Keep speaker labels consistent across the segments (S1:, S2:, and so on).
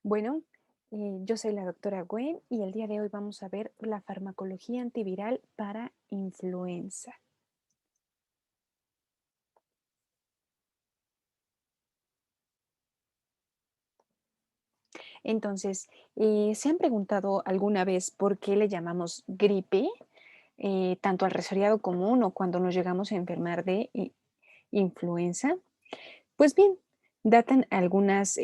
S1: Bueno, yo soy la doctora Gwen y el día de hoy vamos a ver la farmacología antiviral para influenza. Entonces, ¿se han preguntado alguna vez por qué le llamamos gripe, tanto al resfriado común o cuando nos llegamos a enfermar de influenza? Pues bien, datan algunas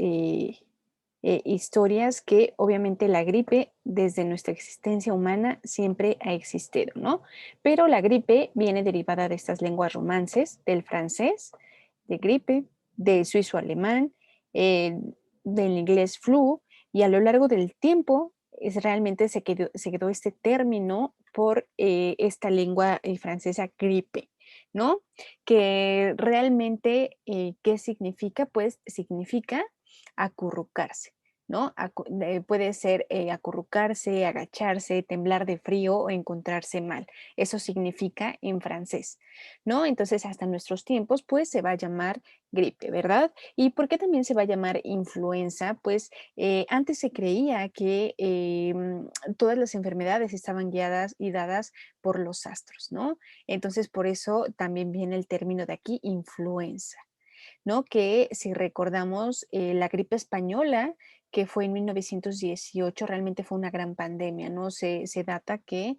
S1: historias que obviamente la gripe desde nuestra existencia humana siempre ha existido, ¿no? Pero la gripe viene derivada de estas lenguas romances, del francés, de gripe, del suizo-alemán, eh, del inglés flu, y a lo largo del tiempo realmente se quedó este término por esta lengua francesa gripe, ¿no? Que realmente, ¿qué significa? Pues significa acurrucarse, ¿no? Puede ser acurrucarse, agacharse, temblar de frío o encontrarse mal. Eso significa en francés, ¿no? Entonces, hasta nuestros tiempos, pues se va a llamar gripe, ¿verdad? ¿Y por qué también se va a llamar influenza? Pues antes se creía que todas las enfermedades estaban guiadas y dadas por los astros, ¿no? Entonces, por eso también viene el término de aquí, influenza, ¿no? Que si recordamos la gripe española, que fue en 1918, realmente fue una gran pandemia, ¿no? Se data que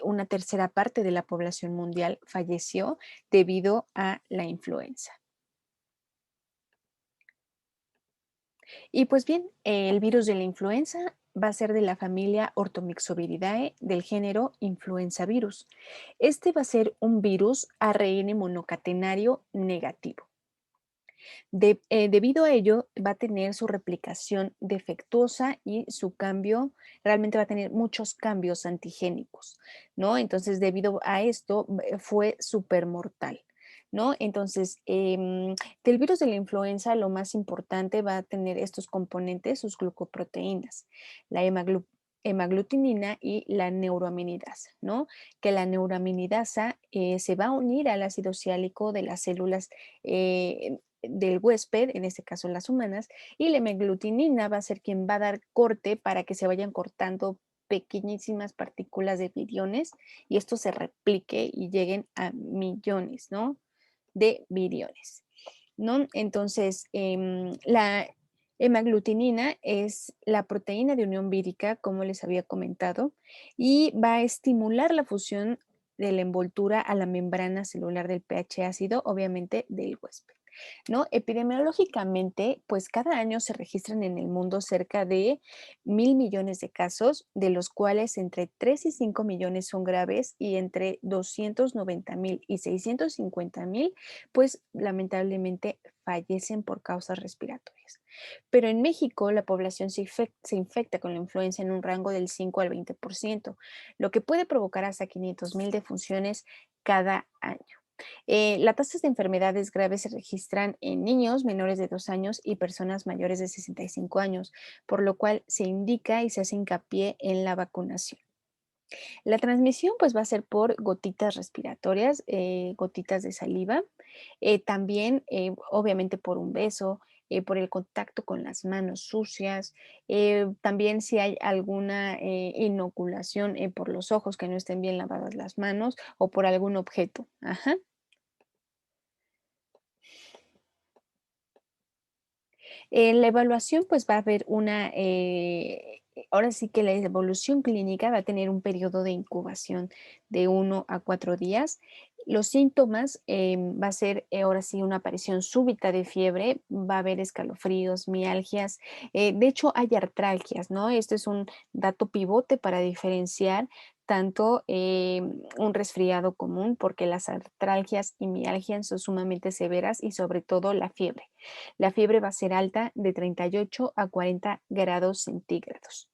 S1: una tercera parte de la población mundial falleció debido a la influenza. Y pues bien, el virus de la influenza va a ser de la familia Orthomyxoviridae del género influenza virus. Este va a ser un virus ARN monocatenario negativo. Debido a ello, va a tener su replicación defectuosa y su cambio, realmente va a tener muchos cambios antigénicos, ¿no? Entonces, debido a esto, fue supermortal, ¿no? Entonces, del virus de la influenza, lo más importante va a tener estos componentes, sus glucoproteínas, la hemaglutinina y la neuroaminidasa, ¿no? Que la neuroaminidasa se va a unir al ácido siálico de las células del huésped, en este caso las humanas, y la hemaglutinina va a ser quien va a dar corte para que se vayan cortando pequeñísimas partículas de viriones y esto se replique y lleguen a millones, ¿no? De viriones, ¿no? Entonces, la hemaglutinina es la proteína de unión vírica, como les había comentado, y va a estimular la fusión de la envoltura a la membrana celular del pH ácido, obviamente del huésped, ¿no? Epidemiológicamente, pues cada año se registran en el mundo cerca de 1.000 millones de casos, de los cuales entre 3 y 5 millones son graves y entre 290.000 y 650.000, pues lamentablemente fallecen por causas respiratorias. Pero en México la población se infecta con la influenza en un rango del 5 al 20%, lo que puede provocar hasta 500.000 defunciones cada año. Las tasas de enfermedades graves se registran en niños menores de 2 años y personas mayores de 65 años, por lo cual se indica y se hace hincapié en la vacunación. La transmisión pues va a ser por gotitas respiratorias, gotitas de saliva, también obviamente por un beso, por el contacto con las manos sucias, también si hay alguna inoculación por los ojos que no estén bien lavadas las manos o por algún objeto. Ajá. En la evaluación, pues va a haber ahora sí que la evolución clínica va a tener un periodo de incubación de 1 a 4 días. Los síntomas va a ser ahora sí una aparición súbita de fiebre, va a haber escalofríos, mialgias, de hecho hay artralgias, ¿no? Esto es un dato pivote para diferenciar tanto un resfriado común, porque las artralgias y mialgias son sumamente severas y sobre todo la fiebre. La fiebre va a ser alta de 38 a 40 grados centígrados.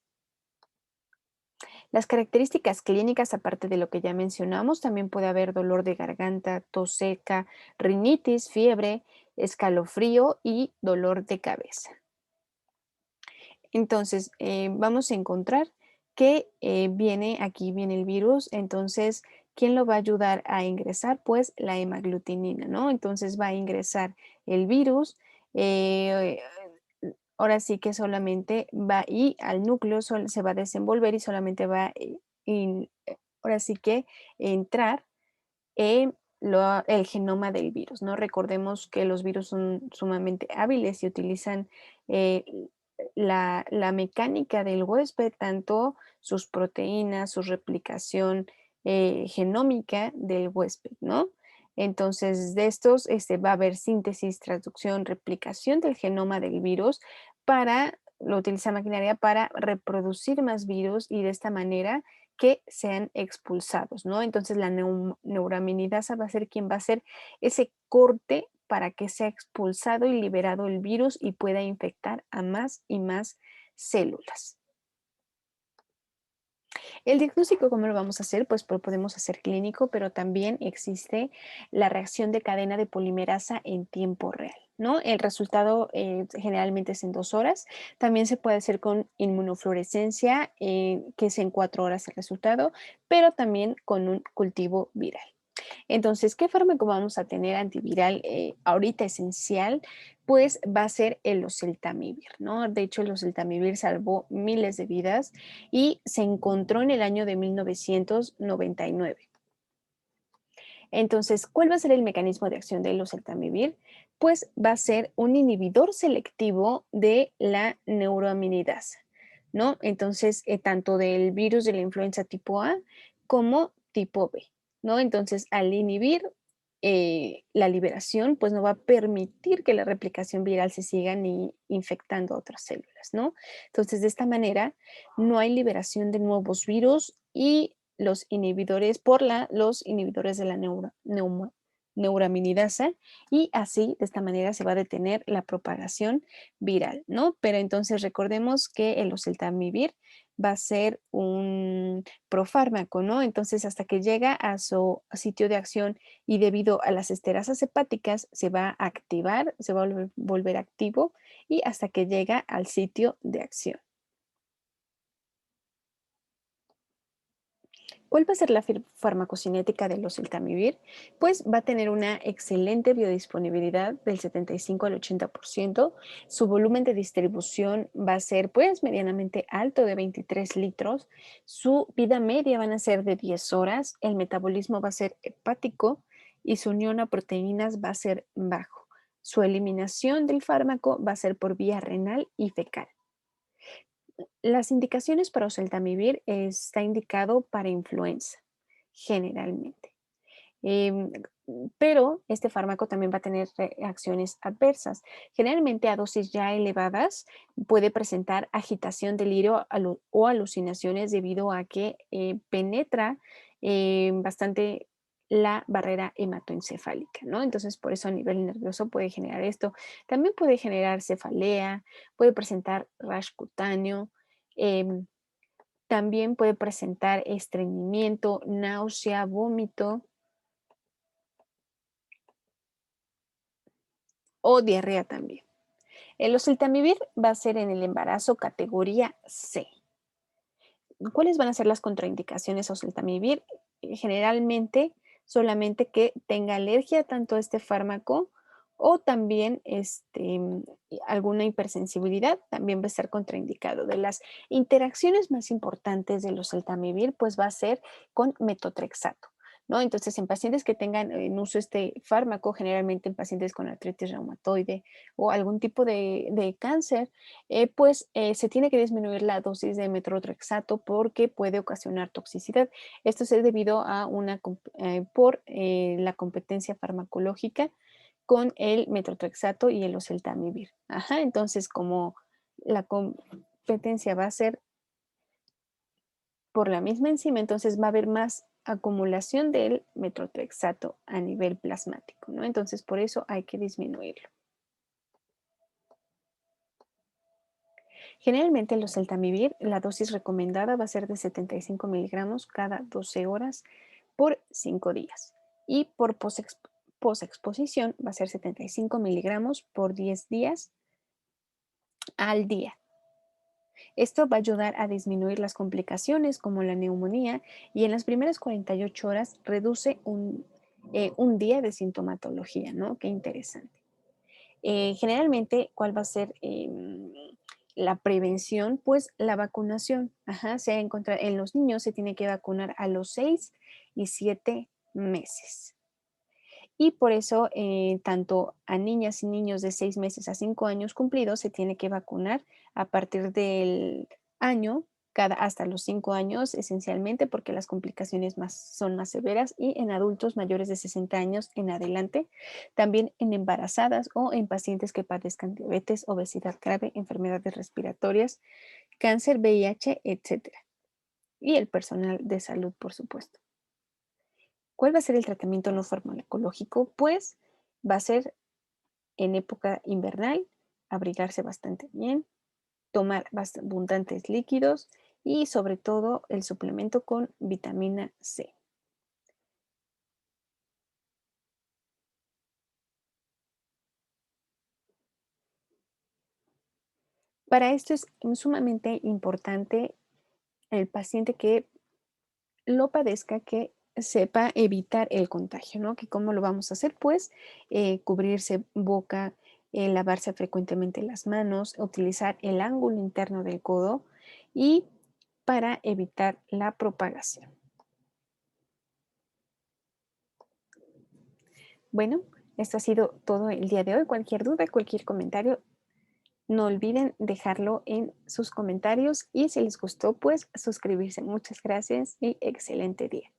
S1: Las características clínicas, aparte de lo que ya mencionamos, también puede haber dolor de garganta, tos seca, rinitis, fiebre, escalofrío y dolor de cabeza. Entonces, vamos a encontrar que aquí viene el virus, entonces, ¿quién lo va a ayudar a ingresar? Pues la hemaglutinina, ¿no? Entonces va a ingresar el virus, eh, ahora sí que solamente va y al núcleo se va a desenvolver y solamente va ahora sí que entrar el genoma del virus, ¿no? Recordemos que los virus son sumamente hábiles y utilizan eh, la mecánica del huésped, tanto sus proteínas, su replicación genómica del huésped, ¿no? Entonces, de estos va a haber síntesis, traducción, replicación del genoma del virus lo utiliza maquinaria para reproducir más virus y de esta manera que sean expulsados, ¿no? Entonces la neuraminidasa va a ser quien va a hacer ese corte para que sea expulsado y liberado el virus y pueda infectar a más y más células. El diagnóstico, ¿cómo lo vamos a hacer? Pues podemos hacer clínico, pero también existe la reacción de cadena de polimerasa en tiempo real, ¿no? El resultado generalmente es en 2 horas. También se puede hacer con inmunofluorescencia, que es en 4 horas el resultado, pero también con un cultivo viral. Entonces, ¿qué fármaco vamos a tener antiviral ahorita esencial? Pues va a ser el oseltamivir, ¿no? De hecho, el oseltamivir salvó miles de vidas y se encontró en el año de 1999. Entonces, ¿cuál va a ser el mecanismo de acción del oseltamivir? Pues va a ser un inhibidor selectivo de la neuroaminidasa, ¿no? Entonces, tanto del virus de la influenza tipo A como tipo B, ¿no? Entonces, al inhibir la liberación, pues no va a permitir que la replicación viral se siga ni infectando a otras células, ¿no? Entonces, de esta manera, no hay liberación de nuevos virus y los inhibidores de la neuraminidasa y así de esta manera se va a detener la propagación viral, ¿no? Pero entonces recordemos que el oseltamivir va a ser un profármaco, ¿no? Entonces hasta que llega a su sitio de acción y debido a las esterasas hepáticas se va a activar, se va a volver activo y hasta que llega al sitio de acción. ¿Cuál va a ser la farmacocinética del oseltamivir? Pues va a tener una excelente biodisponibilidad del 75 al 80%. Su volumen de distribución va a ser pues medianamente alto de 23 litros. Su vida media van a ser de 10 horas. El metabolismo va a ser hepático y su unión a proteínas va a ser bajo. Su eliminación del fármaco va a ser por vía renal y fecal. Las indicaciones para oseltamivir está indicado para influenza, generalmente. Em, pero este fármaco también va a tener reacciones adversas. Generalmente a dosis ya elevadas puede presentar agitación, delirio o alucinaciones debido a que penetra bastante la barrera hematoencefálica, ¿no? Entonces, por eso a nivel nervioso puede generar esto. También puede generar cefalea, puede presentar rash cutáneo, em, también puede presentar estreñimiento, náusea, vómito o diarrea también. El oseltamivir va a ser en el embarazo categoría C. ¿Cuáles van a ser las contraindicaciones a oseltamivir? Generalmente solamente que tenga alergia tanto a este fármaco o también alguna hipersensibilidad, también va a estar contraindicado. De las interacciones más importantes del oseltamivir, pues va a ser con metotrexato, ¿no? Entonces, en pacientes que tengan en uso este fármaco, generalmente en pacientes con artritis reumatoide o algún tipo de cáncer, se tiene que disminuir la dosis de metotrexato porque puede ocasionar toxicidad. Esto es debido a por la competencia farmacológica con el metotrexato y el oseltamivir. Ajá, entonces, como la competencia va a ser por la misma enzima, entonces va a haber más acumulación del metotrexato a nivel plasmático, ¿no? Entonces, por eso hay que disminuirlo. Generalmente el oseltamivir, la dosis recomendada va a ser de 75 miligramos cada 12 horas por 5 días. Y por posexposición va a ser 75 miligramos por 10 días al día. Esto va a ayudar a disminuir las complicaciones como la neumonía y en las primeras 48 horas reduce un día de sintomatología, ¿no? Qué interesante. Generalmente, ¿cuál va a ser la prevención, pues la vacunación. Ajá, en los niños se tiene que vacunar a los 6 y 7 meses. Y por eso, tanto a niñas y niños de 6 meses a 5 años cumplidos se tiene que vacunar a partir del año, hasta los 5 años esencialmente, porque las complicaciones son más severas, y en adultos mayores de 60 años en adelante, también en embarazadas o en pacientes que padezcan diabetes, obesidad grave, enfermedades respiratorias, cáncer, VIH, etcétera. Y el personal de salud, por supuesto. ¿Cuál va a ser el tratamiento no farmacológico? Pues va a ser en época invernal, abrigarse bastante bien, tomar abundantes líquidos y sobre todo el suplemento con vitamina C. Para esto es sumamente importante el paciente que lo padezca, que sepa evitar el contagio, ¿no? Que cómo lo vamos a hacer, pues cubrirse boca, lavarse frecuentemente las manos, utilizar el ángulo interno del codo y para evitar la propagación. Bueno, esto ha sido todo el día de hoy. Cualquier duda, cualquier comentario, no olviden dejarlo en sus comentarios y si les gustó, pues suscribirse. Muchas gracias y excelente día.